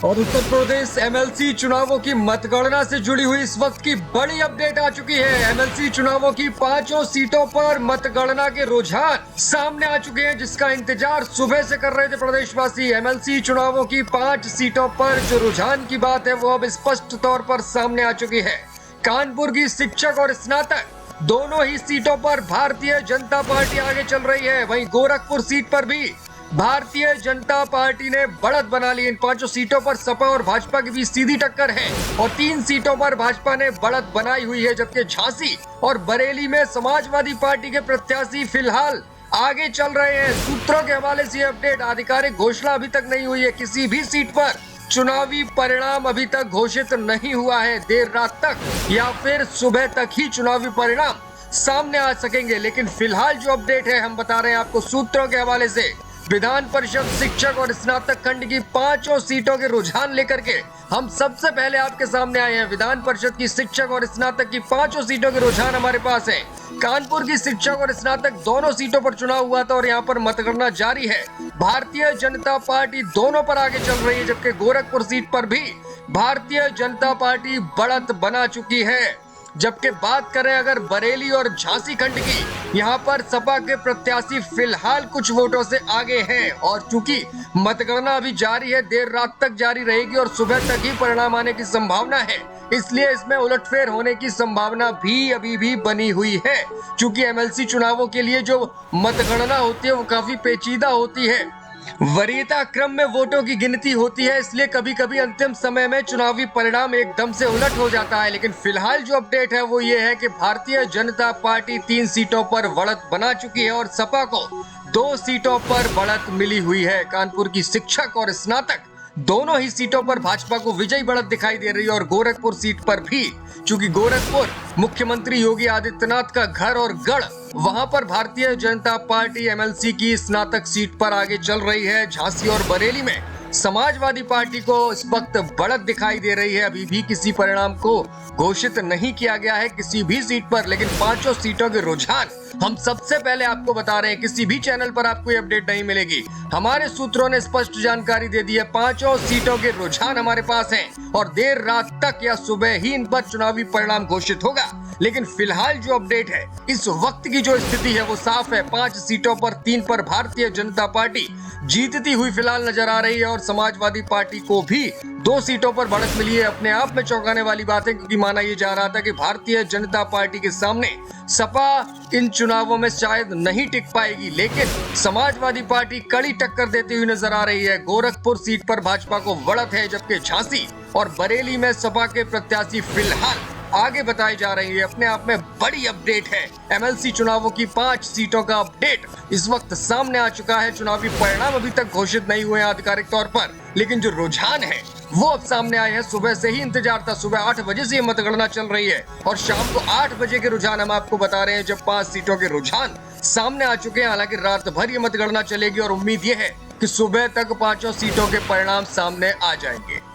और उत्तर प्रदेश एमएलसी चुनावों की मतगणना से जुड़ी हुई इस वक्त की बड़ी अपडेट आ चुकी है। एमएलसी चुनावों की 5 सीटों पर मतगणना के रुझान सामने आ चुके हैं, जिसका इंतजार सुबह से कर रहे थे प्रदेशवासी। एमएलसी चुनावों की 5 सीटों पर जो रुझान की बात है वो अब स्पष्ट तौर पर सामने आ चुकी है। कानपुर की शिक्षक और स्नातक दोनों ही सीटों पर भारतीय जनता पार्टी आगे चल रही है। वहीं गोरखपुर सीट पर भी भारतीय जनता पार्टी ने बढ़त बना ली। इन 5 सीटों पर सपा और भाजपा के बीच सीधी टक्कर है और 3 सीटों पर भाजपा ने बढ़त बनाई हुई है, जबकि झांसी और बरेली में समाजवादी पार्टी के प्रत्याशी फिलहाल आगे चल रहे हैं। सूत्रों के हवाले से अपडेट, आधिकारिक घोषणा अभी तक नहीं हुई है। किसी भी सीट पर चुनावी परिणाम अभी तक घोषित नहीं हुआ है। देर रात तक या फिर सुबह तक ही चुनावी परिणाम सामने आ सकेंगे। लेकिन फिलहाल जो अपडेट है हम बता रहे हैं आपको सूत्रों के हवाले से। विधान परिषद शिक्षक और स्नातक खंड की 5 सीटों के रुझान लेकर के हम सबसे पहले आपके सामने आए हैं। विधान परिषद की शिक्षक और स्नातक की 5 सीटों के रुझान हमारे पास है। कानपुर की शिक्षक और स्नातक दोनों सीटों पर चुनाव हुआ था और यहाँ पर मतगणना जारी है। भारतीय जनता पार्टी दोनों पर आगे चल रही है, जबकि गोरखपुर सीट पर भी भारतीय जनता पार्टी बढ़त बना चुकी है। जबकि बात करें अगर बरेली और झांसी खंड की, यहाँ पर सपा के प्रत्याशी फिलहाल कुछ वोटों से आगे हैं और चूंकि मतगणना अभी जारी है, देर रात तक जारी रहेगी और सुबह तक ही परिणाम आने की संभावना है, इसलिए इसमें उलटफेर होने की संभावना भी अभी भी बनी हुई है। चूंकि एमएलसी चुनावों के लिए जो मतगणना होती है वो काफी पेचीदा होती है, वरीयता क्रम में वोटों की गिनती होती है, इसलिए कभी कभी अंतिम समय में चुनावी परिणाम एकदम से उलट हो जाता है। लेकिन फिलहाल जो अपडेट है वो ये है कि भारतीय जनता पार्टी 3 सीटों पर बढ़त बना चुकी है और सपा को 2 सीटों पर बढ़त मिली हुई है। कानपुर की शिक्षक और स्नातक दोनों ही सीटों पर भाजपा को विजयी बढ़त दिखाई दे रही है और गोरखपुर सीट पर भी, चूंकि गोरखपुर मुख्यमंत्री योगी आदित्यनाथ का घर और गढ़, वहां पर भारतीय जनता पार्टी एमएलसी की स्नातक सीट पर आगे चल रही है। झांसी और बरेली में समाजवादी पार्टी को इस वक्त बढ़त दिखाई दे रही है। अभी भी किसी परिणाम को घोषित नहीं किया गया है किसी भी सीट पर, लेकिन 5 सीटों के रुझान हम सबसे पहले आपको बता रहे हैं। किसी भी चैनल पर आपको ये अपडेट नहीं मिलेगी। हमारे सूत्रों ने स्पष्ट जानकारी दे दी है। 5 सीटों के रुझान हमारे पास हैं और देर रात तक या सुबह ही इन पर चुनावी परिणाम घोषित होगा। लेकिन फिलहाल जो अपडेट है, इस वक्त की जो स्थिति है वो साफ है। 5 सीटों पर 3 पर भारतीय जनता पार्टी जीतती हुई फिलहाल नजर आ रही है और समाजवादी पार्टी को भी 2 सीटों पर बढ़त मिली है। अपने आप में चौंकाने वाली बात है, क्योंकि माना यह जा रहा था कि भारतीय जनता पार्टी के सामने सपा इन चुनावों में शायद नहीं टिक पाएगी, लेकिन समाजवादी पार्टी कड़ी टक्कर देती हुई नजर आ रही है। गोरखपुर सीट पर भाजपा को बढ़त है, जबकि झांसी और बरेली में सपा के प्रत्याशी फिलहाल आगे बताई जा रही है। अपने आप में बड़ी अपडेट है। एमएलसी चुनावों की 5 सीटों का अपडेट इस वक्त सामने आ चुका है। चुनावी परिणाम अभी तक घोषित नहीं हुए हैं आधिकारिक तौर पर, लेकिन जो रुझान है वो अब सामने आए हैं। सुबह से ही इंतजार था, सुबह 8 बजे से ये मतगणना चल रही है और शाम को 8 बजे के रुझान हम आपको बता रहे हैं, जब 5 सीटों के रुझान सामने आ चुके हैं। हालांकि रात भर ये मतगणना चलेगी और उम्मीद ये है कि सुबह तक 5 सीटों के परिणाम सामने आ जाएंगे।